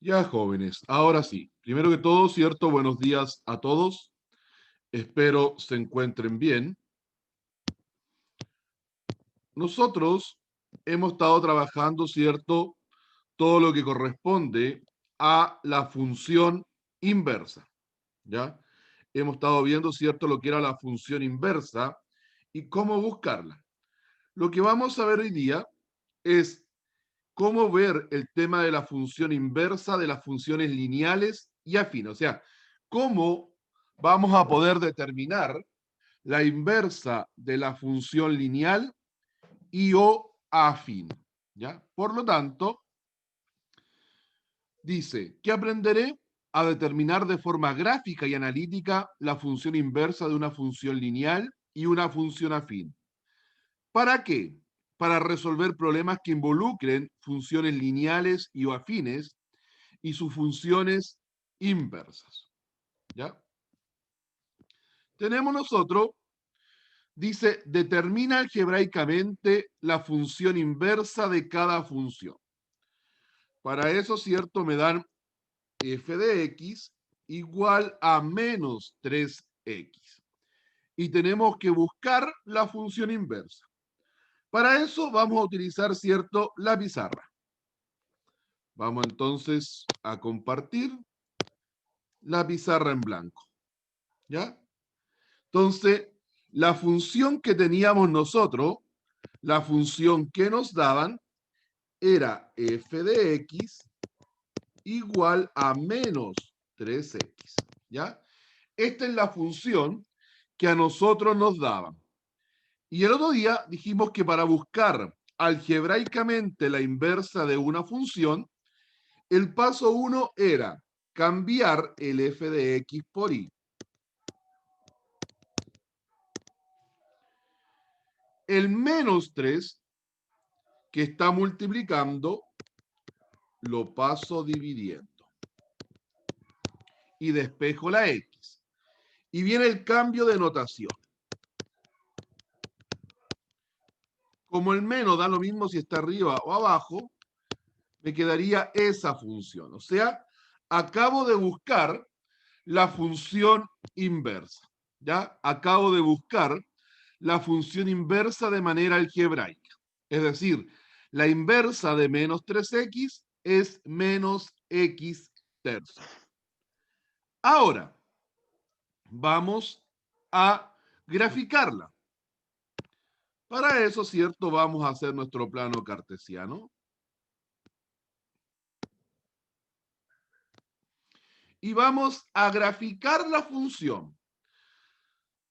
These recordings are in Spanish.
Ya, jóvenes, ahora sí. Primero que todo, ¿cierto? Buenos días a todos. Espero se encuentren bien. Nosotros hemos estado trabajando, ¿cierto? Todo lo que corresponde a la función inversa, ¿ya? Hemos estado viendo, ¿cierto? Lo que era la función inversa y cómo buscarla. Lo que vamos a ver hoy día es cómo ver el tema de la función inversa de las funciones lineales y afines. O sea, cómo vamos a poder determinar la inversa de la función lineal y o afín. ¿Ya? Por lo tanto, dice que aprenderé a determinar de forma gráfica y analítica la función inversa de una función lineal y una función afín. ¿Para qué? Para resolver problemas que involucren funciones lineales y o afines y sus funciones inversas. ¿Ya? Tenemos nosotros, dice, determina algebraicamente la función inversa de cada función. Para eso, cierto, me dan f de x igual a menos 3x. Y tenemos que buscar la función inversa. Para eso vamos a utilizar, cierto, la pizarra. Vamos entonces a compartir la pizarra en blanco. ¿Ya? Entonces, la función que teníamos nosotros, la función que nos daban, era f de x igual a menos 3x. ¿Ya? Esta es la función que a nosotros nos daban. Y el otro día dijimos que para buscar algebraicamente la inversa de una función, el paso 1 era cambiar el f de x por y. El menos 3 que está multiplicando lo paso dividiendo. Y despejo la x. Y viene el cambio de notación. Como el menos da lo mismo si está arriba o abajo, me quedaría esa función. O sea, acabo de buscar la función inversa. ¿Ya? Acabo de buscar la función inversa de manera algebraica. Es decir, la inversa de menos 3x es menos x tercio. Ahora, vamos a graficarla. Para eso, ¿cierto? Vamos a hacer nuestro plano cartesiano. Y vamos a graficar la función.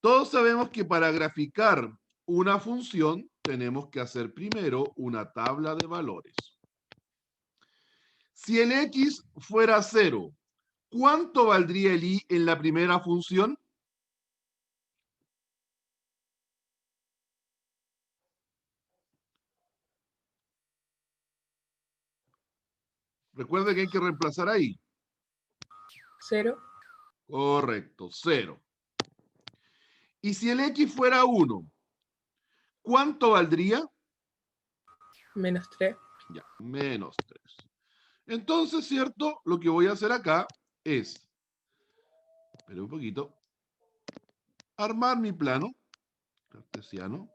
Todos sabemos que para graficar una función tenemos que hacer primero una tabla de valores. Si el x fuera 0, ¿cuánto valdría el y en la primera función? Recuerde que hay que reemplazar ahí. 0. Correcto, 0. Y si el x fuera 1, ¿cuánto valdría? Menos 3. Ya, menos 3. Entonces, ¿cierto? Lo que voy a hacer acá es, espera un poquito, armar mi plano cartesiano.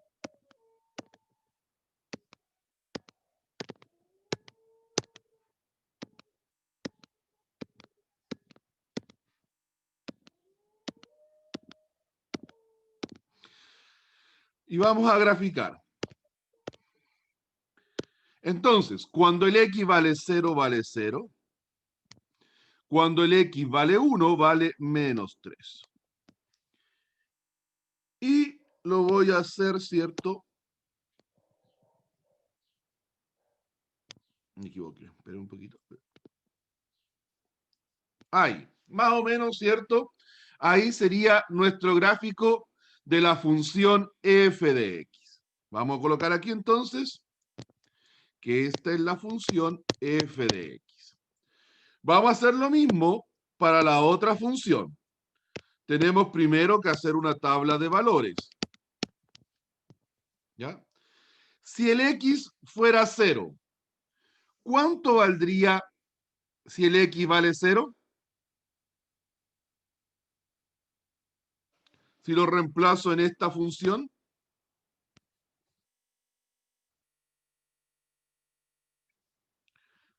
Y vamos a graficar. Entonces, cuando el x vale 0, vale 0. Cuando el x vale 1, vale menos 3. Y lo voy a hacer, ¿cierto? Me equivoqué, espera un poquito. Ahí, más o menos, ¿cierto? Ahí sería nuestro gráfico de la función f de x. Vamos a colocar aquí entonces que esta es la función f de x. Vamos a hacer lo mismo para la otra función. Tenemos primero que hacer una tabla de valores. ¿Ya? Si el x fuera 0, ¿cuánto valdría si el X vale 0? Si lo reemplazo en esta función.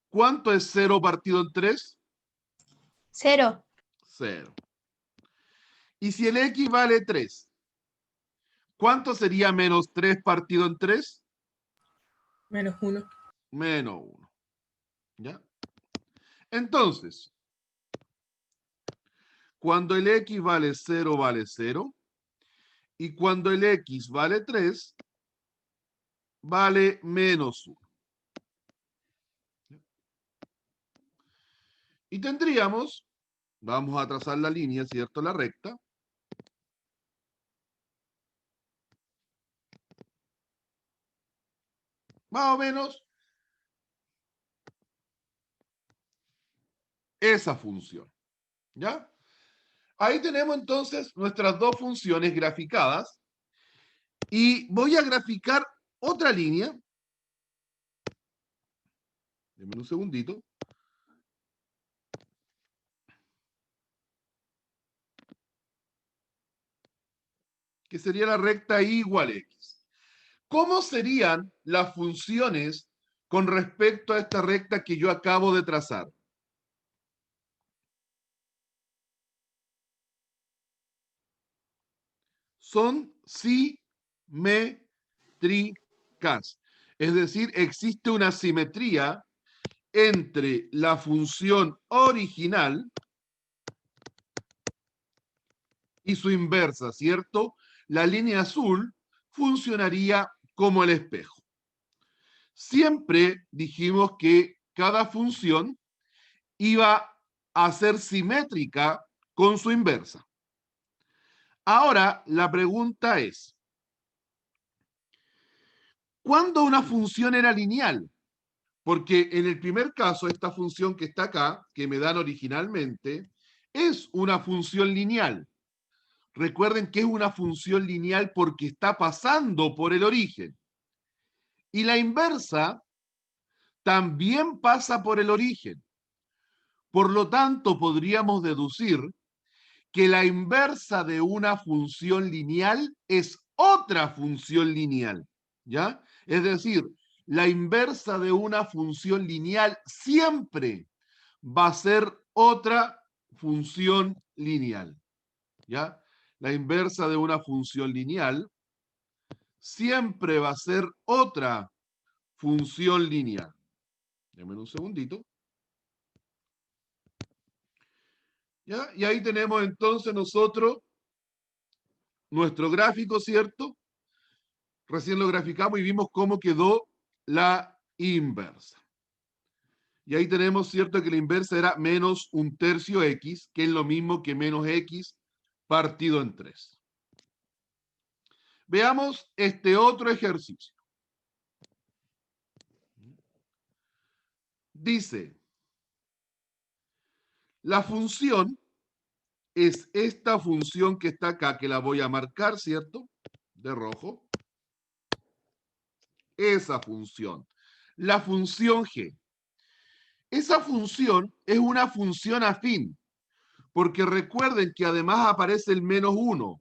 ¿Cuánto es 0 partido en 3? 0. 0. Y si el X vale 3, ¿cuánto sería menos 3 partido en 3? -1. Menos 1. ¿Ya? Entonces, cuando el X vale 0, vale 0. Y cuando el X vale 3, vale menos 1. Y tendríamos, vamos a trazar la línea, ¿cierto? La recta. Más o menos esa función. ¿Ya? Ahí tenemos entonces nuestras dos funciones graficadas. Y voy a graficar otra línea. Denme un segundito. Que sería la recta y igual X. ¿Cómo serían las funciones con respecto a esta recta que yo acabo de trazar? Son simétricas. Es decir, existe una simetría entre la función original y su inversa, ¿cierto? La línea azul funcionaría como el espejo. Siempre dijimos que cada función iba a ser simétrica con su inversa. Ahora, la pregunta es, ¿cuándo una función era lineal? Porque en el primer caso, esta función que está acá, que me dan originalmente, es una función lineal. Recuerden que es una función lineal porque está pasando por el origen. Y la inversa también pasa por el origen. Por lo tanto, podríamos deducir que la inversa de una función lineal es otra función lineal, ¿ya? Es decir, la inversa de una función lineal siempre va a ser otra función lineal, ¿ya? La inversa de una función lineal siempre va a ser otra función lineal. Déjenme un segundito. ¿Ya? Y ahí tenemos entonces nosotros nuestro gráfico, ¿cierto? Recién lo graficamos y vimos cómo quedó la inversa. Y ahí tenemos, ¿cierto?, que la inversa era menos 1/3 X, que es lo mismo que menos X partido en 3. Veamos este otro ejercicio. Dice, la función es esta función que está acá, que la voy a marcar, ¿cierto?, de rojo. Esa función. La función G. Esa función es una función afín, porque recuerden que además aparece el -1.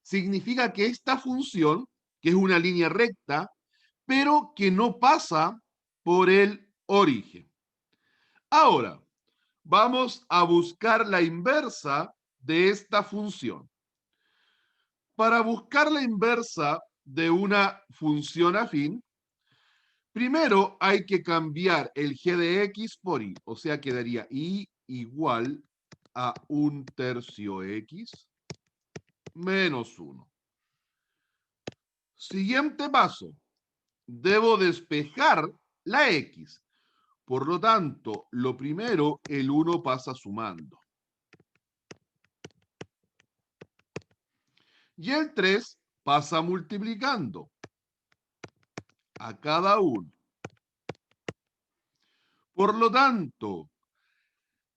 Significa que esta función, que es una línea recta, pero que no pasa por el origen. Ahora, vamos a buscar la inversa de esta función. Para buscar la inversa de una función afín, primero hay que cambiar el g de x por y, o sea, quedaría y igual a 1/3 x menos 1. Siguiente paso, debo despejar la x. Por lo tanto, lo primero, el 1 pasa sumando. Y el 3 pasa multiplicando a cada uno. Por lo tanto,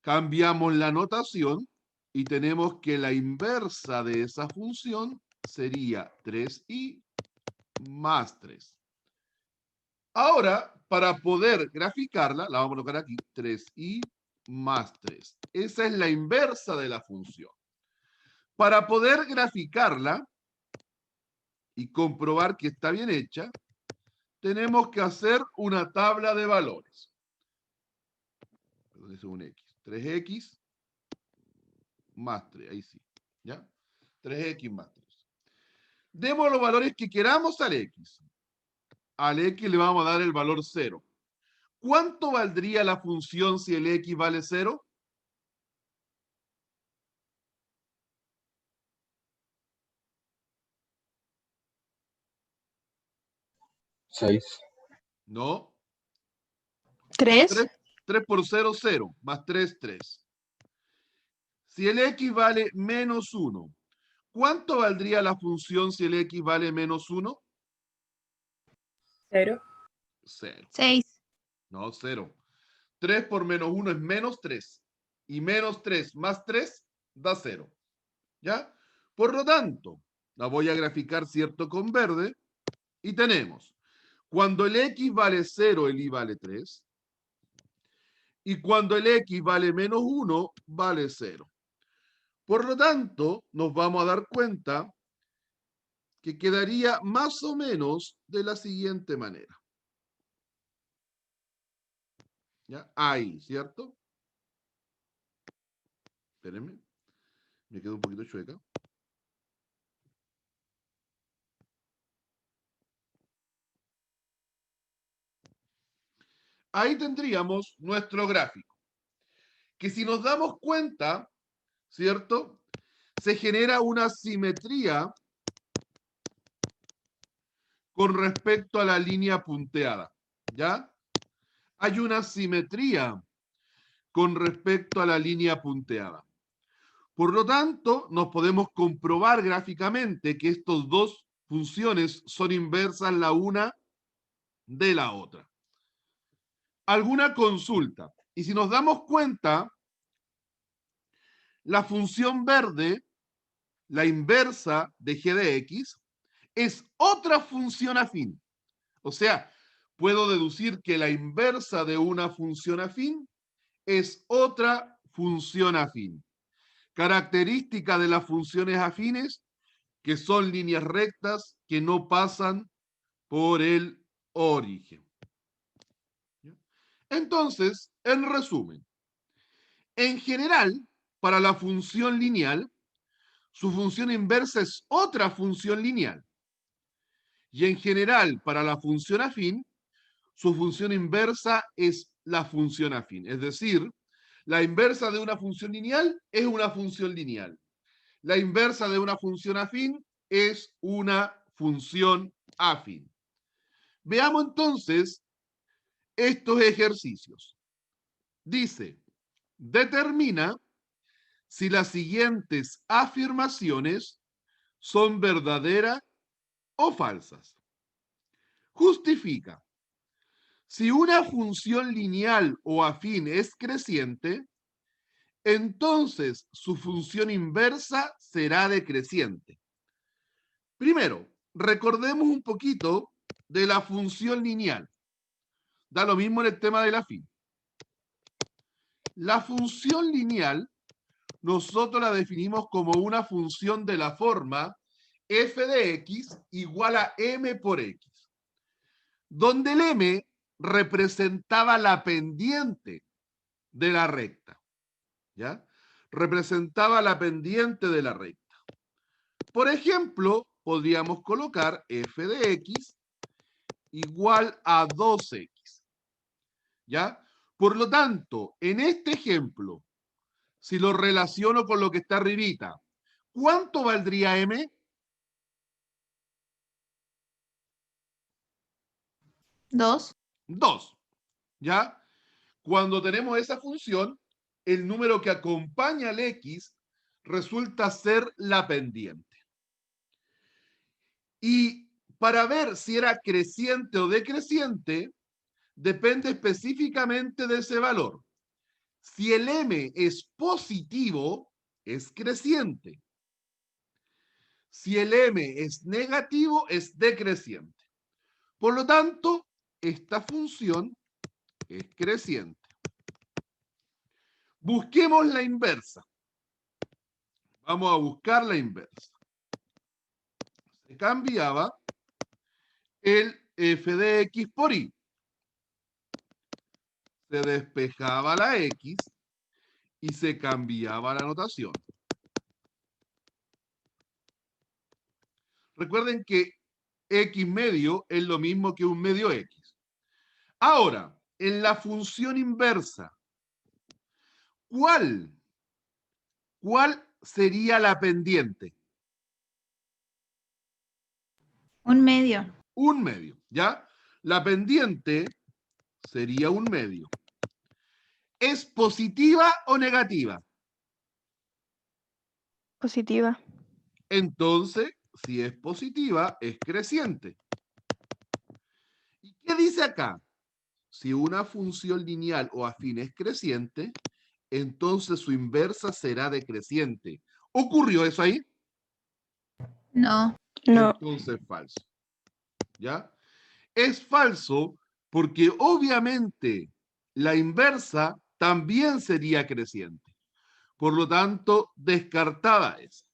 cambiamos la notación y tenemos que la inversa de esa función sería 3y más 3. Ahora, para poder graficarla, la vamos a colocar aquí, 3y más 3. Esa es la inversa de la función. Para poder graficarla y comprobar que está bien hecha, tenemos que hacer una tabla de valores. Perdón, eso es un X. 3X más 3, ahí sí. ¿Ya? 3X más 3. Demos los valores que queramos al X. Al X le vamos a dar el valor 0. ¿Cuánto valdría la función si el X vale 0? Seis. No. 3. 3 por 0, 0. Más 3, 3. Si el X vale menos 1, ¿cuánto valdría la función si el X vale menos 1? 0. 0. 6. No, 0. 3 por menos 1 es menos 3. Y menos 3 más 3 da 0. ¿Ya? Por lo tanto, la voy a graficar, ¿cierto? Con verde. Y tenemos, cuando el X vale 0, el Y vale 3. Y cuando el X vale menos 1, vale 0. Por lo tanto, nos vamos a dar cuenta que quedaría más o menos de la siguiente manera. ¿Ya? Ahí, ¿cierto? Espérenme. Me quedo un poquito chueca. Ahí tendríamos nuestro gráfico. Que si nos damos cuenta, ¿cierto? Se genera una simetría con respecto a la línea punteada. ¿Ya? Hay una simetría con respecto a la línea punteada. Por lo tanto, nos podemos comprobar gráficamente que estas dos funciones son inversas la una de la otra. ¿Alguna consulta? Y si nos damos cuenta, la función verde, la inversa de g de x, es otra función afín. O sea, puedo deducir que la inversa de una función afín es otra función afín. Característica de las funciones afines, que son líneas rectas que no pasan por el origen. Entonces, en resumen, en general, para la función lineal, su función inversa es otra función lineal. Y en general, para la función afín, su función inversa es la función afín. Es decir, la inversa de una función lineal es una función lineal. La inversa de una función afín es una función afín. Veamos entonces estos ejercicios. Dice, determina si las siguientes afirmaciones son verdaderas o falsas. Justifica. Si una función lineal o afín es creciente, entonces su función inversa será decreciente. Primero, recordemos un poquito de la función lineal. Da lo mismo en el tema del afín. La función lineal nosotros la definimos como una función de la forma f de x igual a m por x, donde el m representaba la pendiente de la recta, ¿ya? Representaba la pendiente de la recta. Por ejemplo, podríamos colocar f de x igual a 2x, ¿ya? Por lo tanto, en este ejemplo, si lo relaciono con lo que está arribita, ¿cuánto valdría m? 2. 2, ¿ya? Cuando tenemos esa función, el número que acompaña al x resulta ser la pendiente. Y para ver si era creciente o decreciente, depende específicamente de ese valor. Si el m es positivo, es creciente. Si el m es negativo, es decreciente. Por lo tanto, esta función es creciente. Busquemos la inversa. Vamos a buscar la inversa. Se cambiaba el f de x por y. Se despejaba la x y se cambiaba la notación. Recuerden que x medio es lo mismo que un medio x. Ahora, en la función inversa, ¿cuál sería la pendiente? Un medio. Un medio, ¿ya? La pendiente sería un medio. ¿Es positiva o negativa? Positiva. Entonces, si es positiva, es creciente. ¿Y qué dice acá? Si una función lineal o afín es creciente, entonces su inversa será decreciente. ¿Ocurrió eso ahí? No. Entonces falso. ¿Ya? Es falso porque obviamente la inversa también sería creciente. Por lo tanto, descartada esa.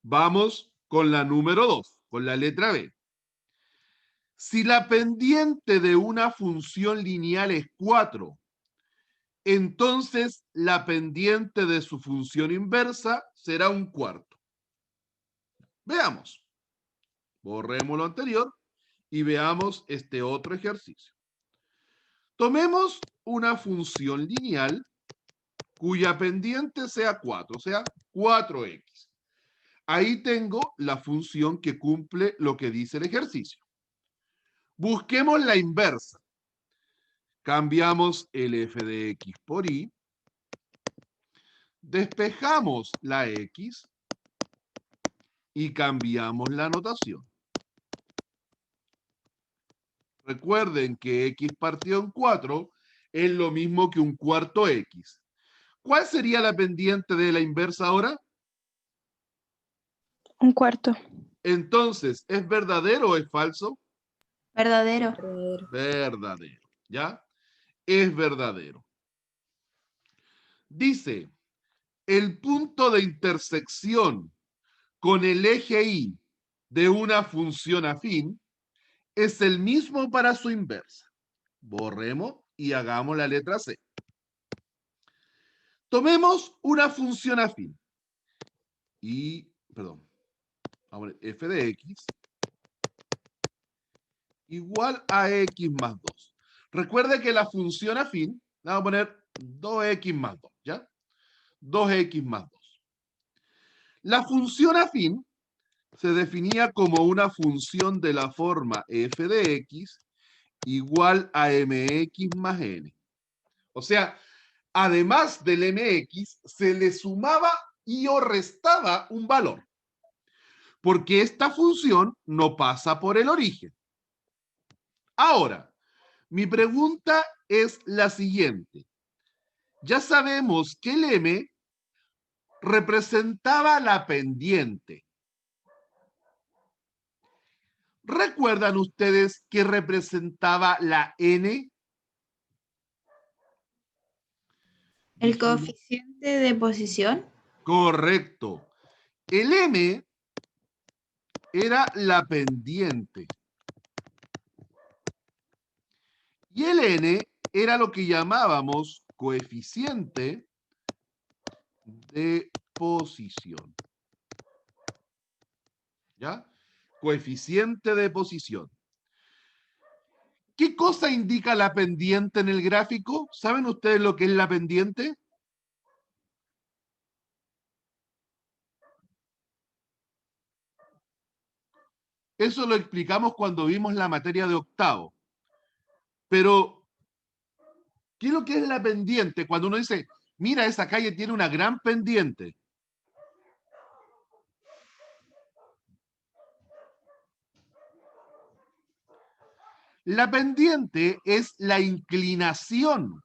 Vamos con la número 2, con la letra B. Si la pendiente de una función lineal es 4, entonces la pendiente de su función inversa será un cuarto. Veamos. Borremos lo anterior y veamos este otro ejercicio. Tomemos una función lineal cuya pendiente sea 4, o sea, 4x. Ahí tengo la función que cumple lo que dice el ejercicio. Busquemos la inversa. Cambiamos el f de x por y. Despejamos la x y cambiamos la notación. Recuerden que x partido en 4 es lo mismo que un cuarto x. ¿Cuál sería la pendiente de la inversa ahora? Un cuarto. Entonces, ¿es verdadero o es falso? Verdadero. Verdadero. Verdadero, ¿ya? Es verdadero. Dice, el punto de intersección con el eje y de una función afín es el mismo para su inversa. Borremos y hagamos la letra C. Tomemos una función afín. F de x igual a x más 2. Recuerde que la función afín, le vamos a poner 2x más 2, ¿ya? 2x más 2. La función afín se definía como una función de la forma f de x igual a mx más n. O sea, además del mx, se le sumaba y o restaba un valor. Porque esta función no pasa por el origen. Ahora, mi pregunta es la siguiente. Ya sabemos que el m representaba la pendiente. ¿Recuerdan ustedes que representaba la n? ¿El coeficiente de posición? Correcto. El m era la pendiente. Y el n era lo que llamábamos coeficiente de posición. ¿Ya? Coeficiente de posición. ¿Qué cosa indica la pendiente en el gráfico? ¿Saben ustedes lo que es la pendiente? Eso lo explicamos cuando vimos la materia de octavo. Pero, ¿qué es lo que es la pendiente? Cuando uno dice, mira, esa calle tiene una gran pendiente. La pendiente es la inclinación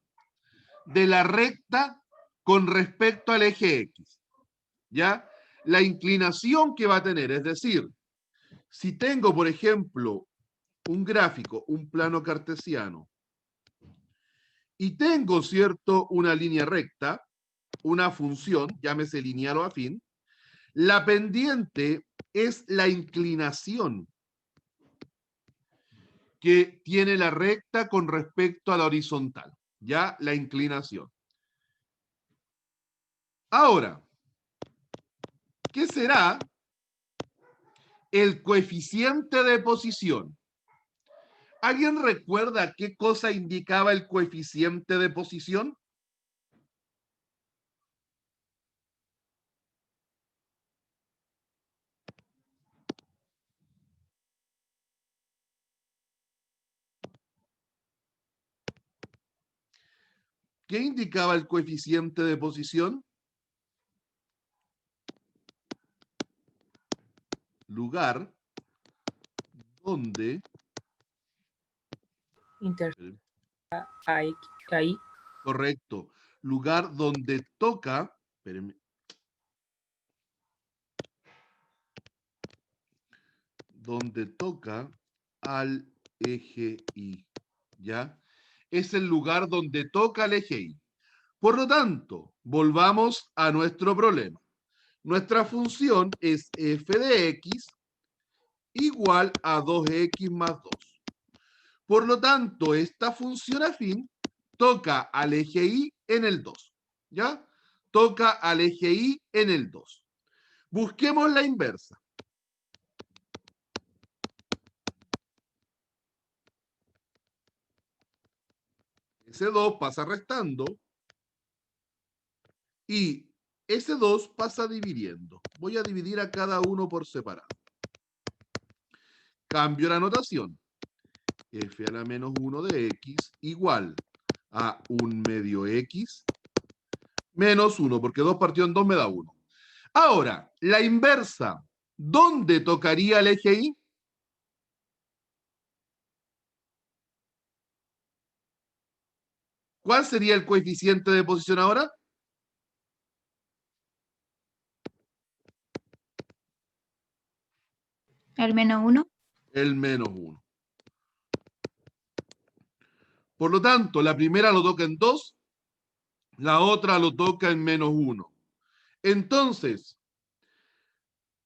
de la recta con respecto al eje X. ¿Ya? La inclinación que va a tener, es decir, si tengo, por ejemplo, un gráfico, un plano cartesiano, y tengo, ¿cierto?, una línea recta, una función, llámese lineal o afín, la pendiente es la inclinación que tiene la recta con respecto a la horizontal, ya la inclinación. Ahora, ¿qué será el coeficiente de posición? ¿Alguien recuerda qué cosa indicaba el coeficiente de posición? ¿Qué indicaba el coeficiente de posición? Lugar donde... Ahí. Correcto. Lugar donde toca... Espérenme. Donde toca al eje Y. ¿Ya? Es el lugar donde toca el eje Y. Por lo tanto, volvamos a nuestro problema. Nuestra función es f de x igual a 2x más 2. Por lo tanto, esta función afín toca al eje Y en el 2. ¿Ya? Toca al eje Y en el 2. Busquemos la inversa. Ese 2 pasa restando y ese 2 pasa dividiendo. Voy a dividir a cada uno por separado. Cambio la notación. F a la menos 1 de x igual a 1 medio x menos 1, porque 2 partido en 2 me da 1. Ahora, la inversa, ¿dónde tocaría el eje Y? ¿Cuál sería el coeficiente de posición ahora? El menos 1. El menos 1. Por lo tanto, la primera lo toca en 2, la otra lo toca en menos 1. Entonces,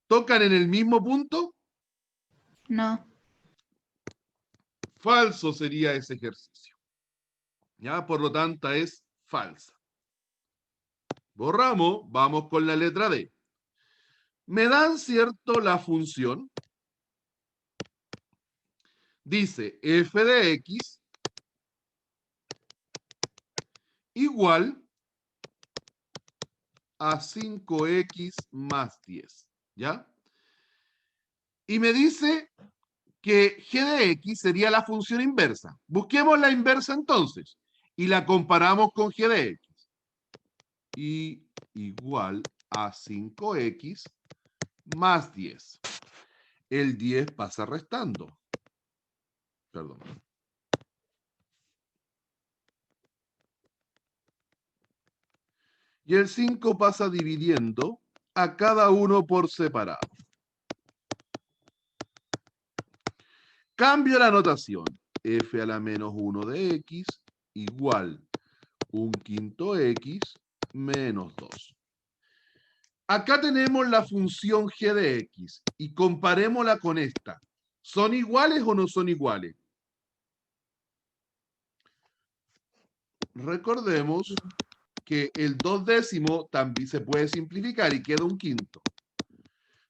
¿tocan en el mismo punto? No. Falso sería ese ejercicio. ¿Ya? Por lo tanto, es falsa. Borramos, vamos con la letra D. Me dan, ¿cierto?, la función. Dice f de x igual a 5x más 10. ¿Ya? Y me dice que g de x sería la función inversa. Busquemos la inversa entonces y la comparamos con g de x. Y igual a 5x más 10. El 10 pasa restando. Perdón. Y el 5 pasa dividiendo a cada uno por separado. Cambio la notación. F a la menos 1 de x igual 1/5 x menos 2. Acá tenemos la función g de x y comparémosla con esta. ¿Son iguales o no son iguales? Recordemos que el 2/10 también se puede simplificar y queda 1/5.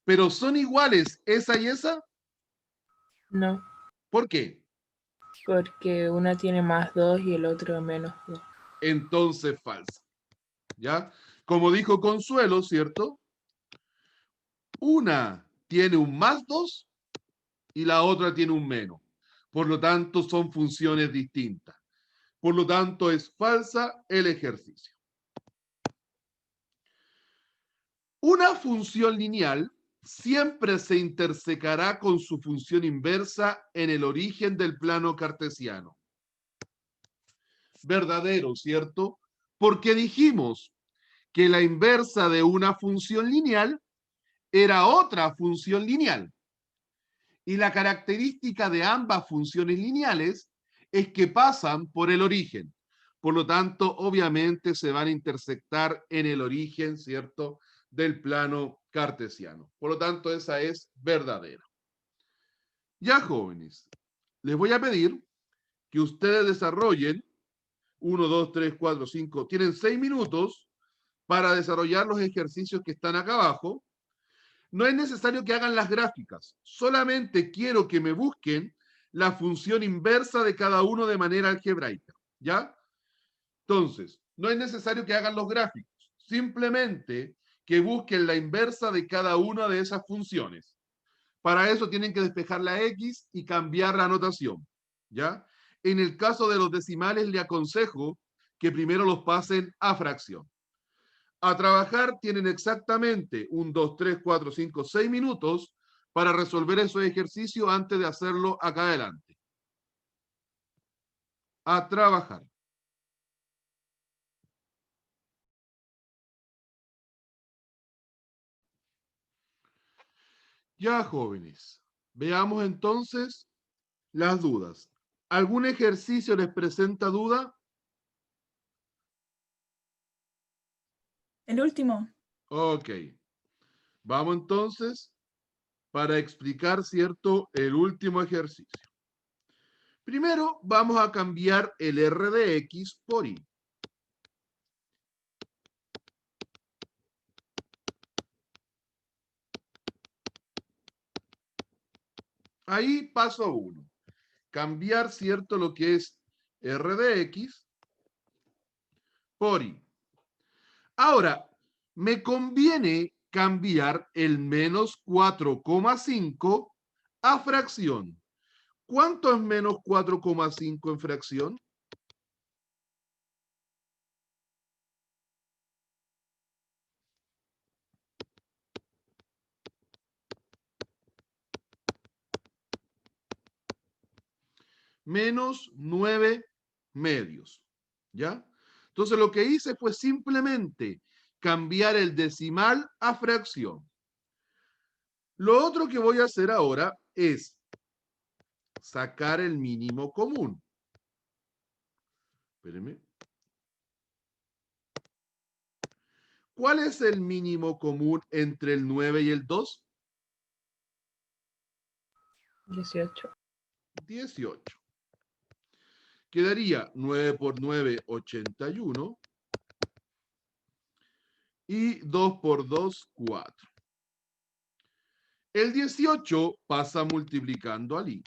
Pero ¿son iguales esa y esa? No, ¿Por qué? porque una tiene más 2 y el otro menos 2. Entonces falsa. ¿Ya? Como dijo Consuelo, ¿cierto? Una tiene un más 2 y la otra tiene un menos. Por lo tanto, son funciones distintas. Por lo tanto, es falsa el ejercicio. Una función lineal siempre se intersecará con su función inversa en el origen del plano cartesiano. Verdadero, ¿cierto? Porque dijimos que la inversa de una función lineal era otra función lineal. Y la característica de ambas funciones lineales es que pasan por el origen. Por lo tanto, obviamente se van a intersectar en el origen, ¿cierto?, del plano cartesiano. Por lo tanto, esa es verdadera. Ya, jóvenes, les voy a pedir que ustedes desarrollen 1, 2, 3, 4, 5, tienen 6 minutos para desarrollar los ejercicios que están acá abajo. No es necesario que hagan las gráficas, solamente quiero que me busquen la función inversa de cada uno de manera algebraica, ¿ya? Entonces, no es necesario que hagan los gráficos, simplemente que busquen la inversa de cada una de esas funciones. Para eso tienen que despejar la X y cambiar la notación, ¿ya? En el caso de los decimales, le aconsejo que primero los pasen a fracción. A trabajar tienen exactamente 1, 2, 3, 4, 5, 6 minutos para resolver esos ejercicios antes de hacerlo acá adelante. A trabajar. Ya, jóvenes, veamos entonces las dudas. ¿Algún ejercicio les presenta duda? El último. Ok. Vamos entonces para explicar, ¿cierto?, el último ejercicio. Primero vamos a cambiar el R de X por Y. Ahí paso 1. Cambiar, ¿cierto?, lo que es R de X por Y. Ahora, me conviene cambiar el menos 4,5 a fracción. ¿Cuánto es menos 4,5 en fracción? Menos 9 medios, ¿ya? Entonces lo que hice fue simplemente cambiar el decimal a fracción. Lo otro que voy a hacer ahora es sacar el mínimo común. Espérenme. ¿Cuál es el mínimo común entre el 9 y el 2? 18. 18. Quedaría 9 por 9, 81. Y 2 por 2, 4. El 18 pasa multiplicando al I.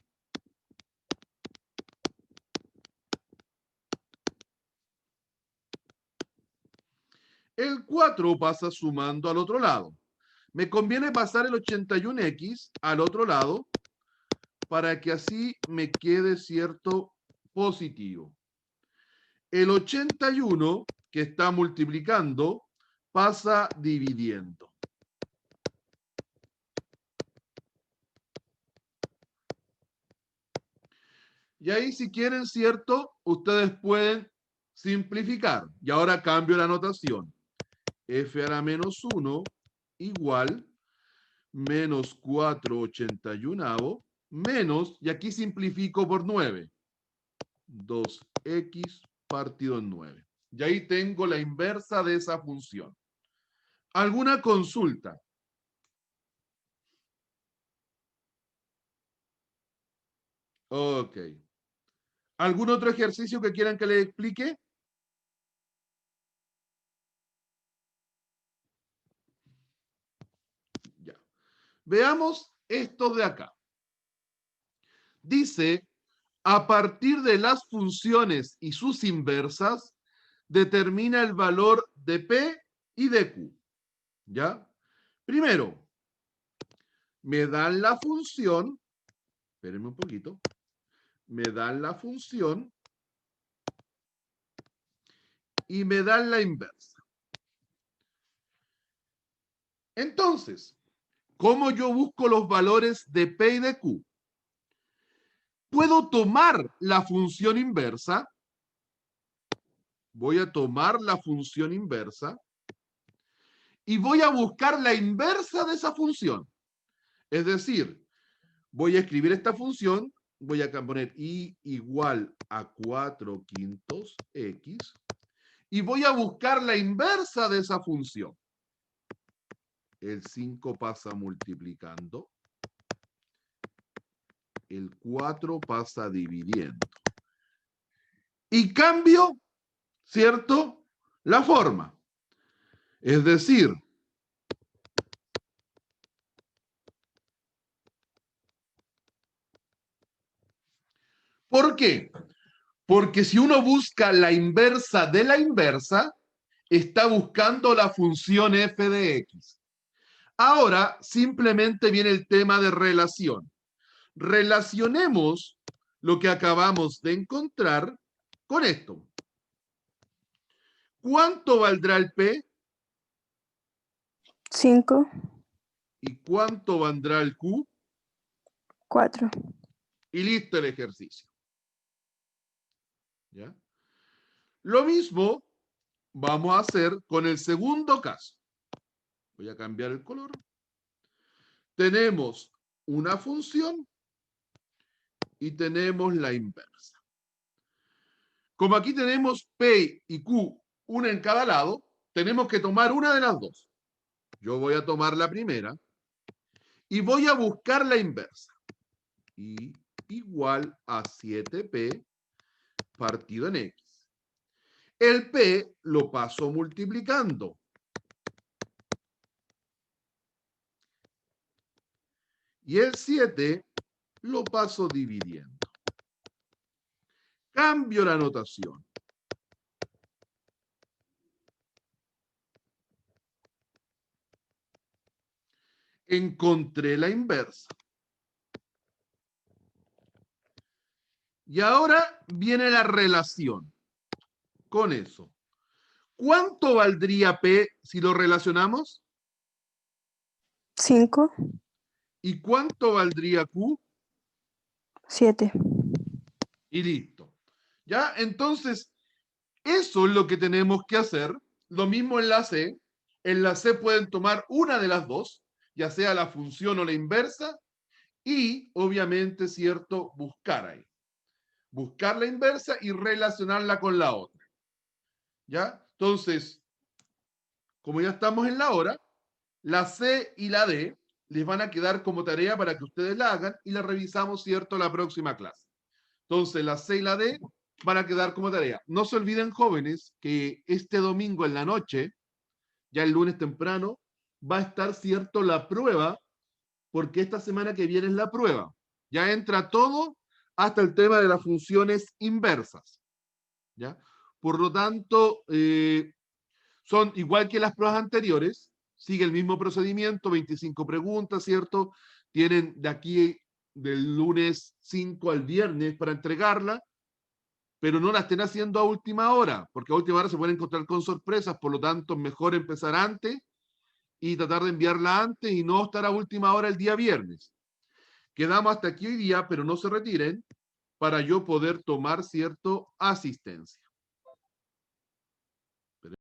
El 4 pasa sumando al otro lado. Me conviene pasar el 81x al otro lado para que así me quede, ¿cierto?, positivo. El 81 que está multiplicando pasa dividiendo. Y ahí, si quieren, ¿cierto?, ustedes pueden simplificar. Y ahora cambio la notación. F a la menos 1 igual menos 4/81 menos, y aquí simplifico por 9. 2x partido en 9. Y ahí tengo la inversa de esa función. ¿Alguna consulta? Ok. ¿Algún otro ejercicio que quieran que les explique? Ya. Veamos esto de acá. Dice, a partir de las funciones y sus inversas, determina el valor de P y de Q. ¿Ya? Primero, me dan la función, espérenme un poquito, me dan la función y me dan la inversa. Entonces, ¿cómo yo busco los valores de P y de Q? Puedo tomar la función inversa. Voy a tomar la función inversa y voy a buscar la inversa de esa función. Es decir, voy a escribir esta función voy a poner y igual a 4/5 x, y voy a buscar la inversa de esa función. El 5 pasa multiplicando, el 4 pasa dividiendo. Y cambio, ¿cierto?, la forma. Es decir, ¿por qué? Porque si uno busca la inversa de la inversa, está buscando la función f de x. Ahora, simplemente viene el tema de relación. Relacionemos lo que acabamos de encontrar con esto. ¿Cuánto valdrá el P? 5, ¿Y cuánto valdrá el Q? 4. Y listo el ejercicio. ¿Ya? Lo mismo vamos a hacer con el segundo caso. Voy a cambiar el color. Tenemos una función y tenemos la inversa. Como aquí tenemos P y Q, una en cada lado, tenemos que tomar una de las dos. Yo voy a tomar la primera y voy a buscar la inversa. Y igual a 7P partido en X. El P lo paso multiplicando. Y el 7 lo paso dividiendo. Cambio la notación. Encontré la inversa. Y ahora viene la relación con eso. ¿Cuánto valdría P si lo relacionamos? 5, ¿Y cuánto valdría Q? 7. Y listo. ¿Ya? Entonces, eso es lo que tenemos que hacer. Lo mismo en la C. En la C pueden tomar una de las dos, ya sea la función o la inversa, y obviamente, ¿cierto?, buscar ahí. Buscar la inversa y relacionarla con la otra. ¿Ya? Entonces, como ya estamos en la hora, la C y la D les van a quedar como tarea para que ustedes la hagan y la revisamos, ¿cierto?, la próxima clase. Entonces, la C y la D van a quedar como tarea. No se olviden, jóvenes, que este domingo en la noche, ya el lunes temprano, va a estar, ¿cierto?, la prueba, porque esta semana que viene es la prueba. Ya entra todo hasta el tema de las funciones inversas. ¿Ya? Por lo tanto, son igual que las pruebas anteriores, sigue el mismo procedimiento, 25 preguntas, ¿cierto? Tienen de aquí del lunes 5 al viernes para entregarla, pero no la estén haciendo a última hora, porque a última hora se pueden encontrar con sorpresas, por lo tanto, mejor empezar antes y tratar de enviarla antes y no estar a última hora el día viernes. Quedamos hasta aquí hoy día, pero no se retiren para yo poder tomar, ¿cierto?, asistencia.